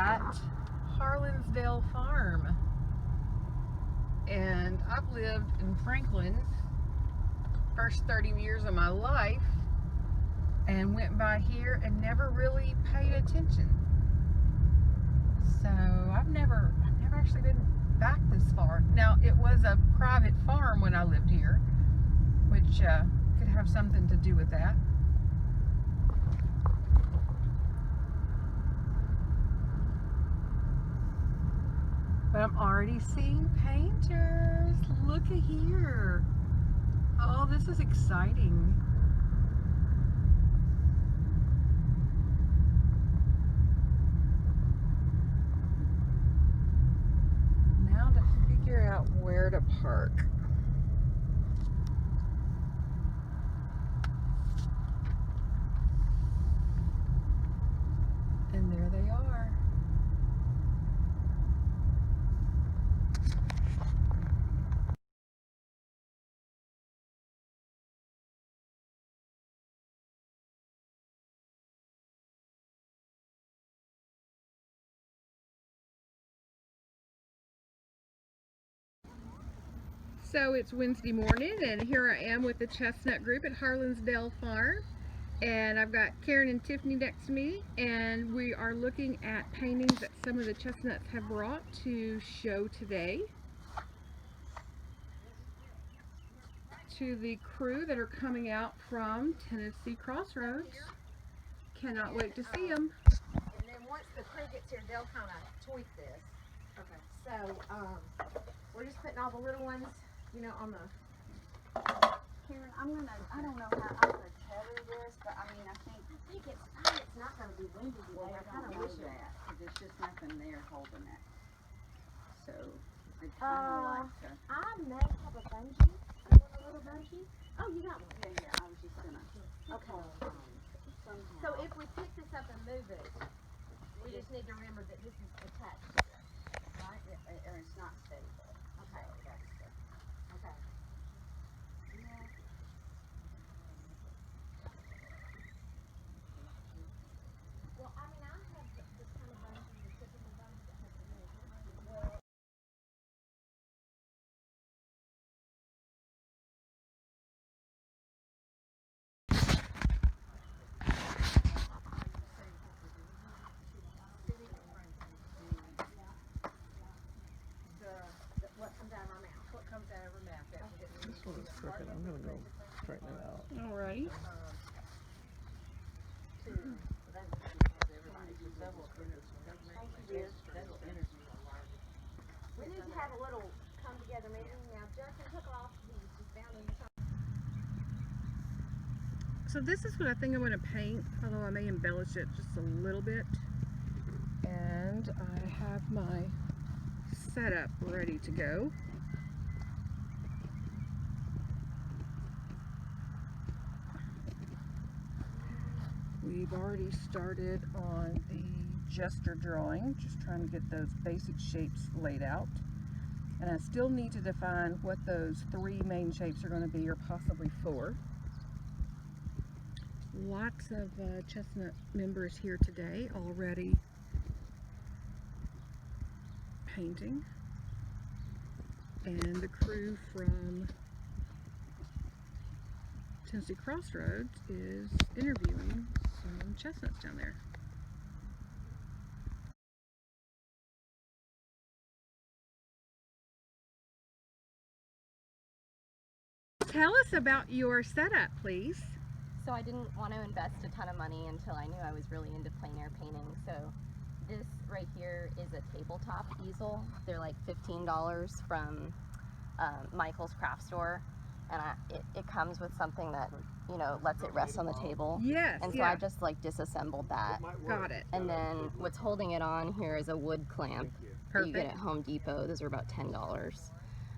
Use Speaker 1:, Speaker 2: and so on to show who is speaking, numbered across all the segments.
Speaker 1: at Harlinsdale Farm, and I've lived in Franklin first 30 years of my life and went by here and never really paid attention. So I've never actually been back this far. Now, it was a private farm when I lived here, which could have something to do with that. But I'm already seeing painters. Look at here. Oh, this is exciting. Now to figure out where to park. And there they are. So it's Wednesday morning, and here I am with the Chestnut Group at Harlinsdale Farm, and I've got Karen and Tiffany next to me, and we are looking at paintings that some of the Chestnuts have brought to show today to the crew that are coming out from Tennessee Crossroads. Cannot wait to see them.
Speaker 2: And then once the crew gets here, they'll kind of tweak this. Okay. So we're just putting all the little ones, you know, on the.
Speaker 3: Karen, I don't know how I'm gonna tether this, but I mean, I think
Speaker 2: It's not going to be windy today.
Speaker 3: well,
Speaker 2: I
Speaker 3: I
Speaker 2: kind
Speaker 3: don't
Speaker 2: of
Speaker 3: know
Speaker 2: wish it.
Speaker 3: that, 'cause there's just nothing there holding it. So, I kinda like to.
Speaker 2: I may have a bungee. I want a little bungee. Oh, you got one.
Speaker 3: Yeah, I was just gonna.
Speaker 2: Okay.
Speaker 3: Somehow.
Speaker 2: So if we pick this up and move it, we just need to remember that this is attached to this, right?
Speaker 3: Or it's not stable.
Speaker 2: Okay.
Speaker 3: So that's the.
Speaker 2: Okay.
Speaker 3: Yeah.
Speaker 2: Well, I mean, I have this kind of bungee, the typical bungee that has the move. Well, what comes out of our mouth? What comes out of our mouth?
Speaker 4: This one is crooked. I'm gonna go straighten it out.
Speaker 1: Alrighty.
Speaker 2: We need to have a little come together meeting. Now, Justin took off. He's just bound in the
Speaker 1: So this is what I think I'm going to paint, although I may embellish it just a little bit. And I have my setup ready to go. We've already started on the gesture drawing, just trying to get those basic shapes laid out. And I still need to define what those three main shapes are going to be, or possibly four. Lots of Chestnut members here today already painting, and the crew from Tennessee Crossroads is interviewing some chestnuts down there. Tell us about your setup, please.
Speaker 5: So I didn't want to invest a ton of money until I knew I was really into plein air painting. So this right here is a tabletop easel. They're like $15 from Michael's craft store, and it comes with something that, you know, lets it rest on the table.
Speaker 1: Yes.
Speaker 5: And so I just like disassembled that.
Speaker 1: Got it.
Speaker 5: And then what's holding it on here is a wood clamp that you get at Home Depot. Those are about $10.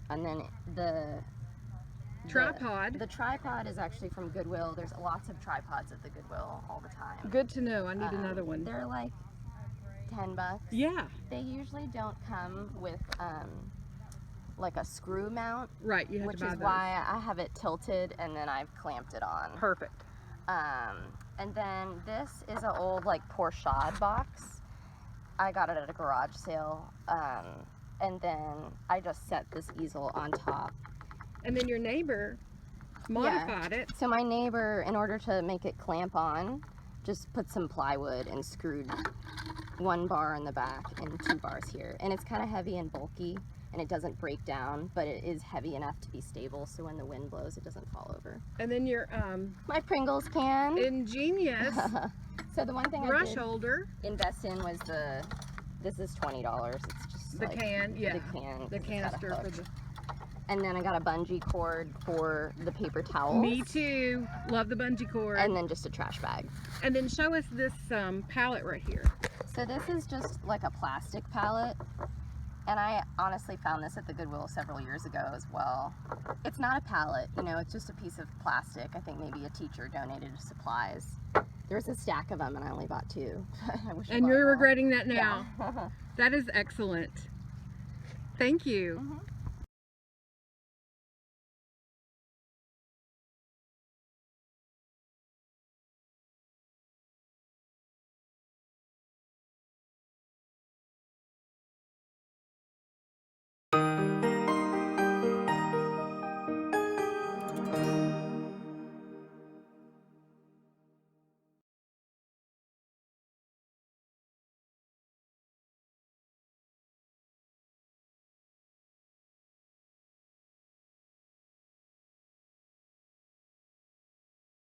Speaker 5: And then the
Speaker 1: tripod.
Speaker 5: The tripod is actually from Goodwill. There's lots of tripods at the Goodwill all the time.
Speaker 1: Good to know. I need another one.
Speaker 5: They're like $10.
Speaker 1: Yeah.
Speaker 5: They usually don't come with like a screw mount.
Speaker 1: Right. You have
Speaker 5: which
Speaker 1: to buy
Speaker 5: is
Speaker 1: those.
Speaker 5: why I have it tilted and then I've clamped it on.
Speaker 1: Perfect.
Speaker 5: And then this is an old like Porchade box. I got it at a garage sale, and then I just set this easel on top.
Speaker 1: And then your neighbor modified it.
Speaker 5: So my neighbor, in order to make it clamp on, just put some plywood and screwed 1 bar in the back and 2 bars here. And it's kind of heavy and bulky, and it doesn't break down, but it is heavy enough to be stable, so when the wind blows, it doesn't fall over.
Speaker 1: And then your
Speaker 5: My Pringles can.
Speaker 1: ingenious
Speaker 5: So the one thing I
Speaker 1: brush
Speaker 5: did
Speaker 1: holder,
Speaker 5: invest in was this is $20. It's just
Speaker 1: the
Speaker 5: like
Speaker 1: can, yeah,
Speaker 5: the can,
Speaker 1: the
Speaker 5: 'cause it's got a
Speaker 1: canister for
Speaker 5: hook.
Speaker 1: the.
Speaker 5: And then I got a bungee cord for the paper towels.
Speaker 1: Me too. Love the bungee cord.
Speaker 5: And then just a trash bag.
Speaker 1: And then show us this pallet right here.
Speaker 5: So this is just like a plastic pallet. And I honestly found this at the Goodwill several years ago as well. It's not a pallet, you know, it's just a piece of plastic. I think maybe a teacher donated supplies. There was a stack of them and I only bought 2. I wish I
Speaker 1: And
Speaker 5: bought
Speaker 1: you're
Speaker 5: more.
Speaker 1: regretting that now.
Speaker 5: Yeah.
Speaker 1: That is excellent. Thank you.
Speaker 5: Mhm.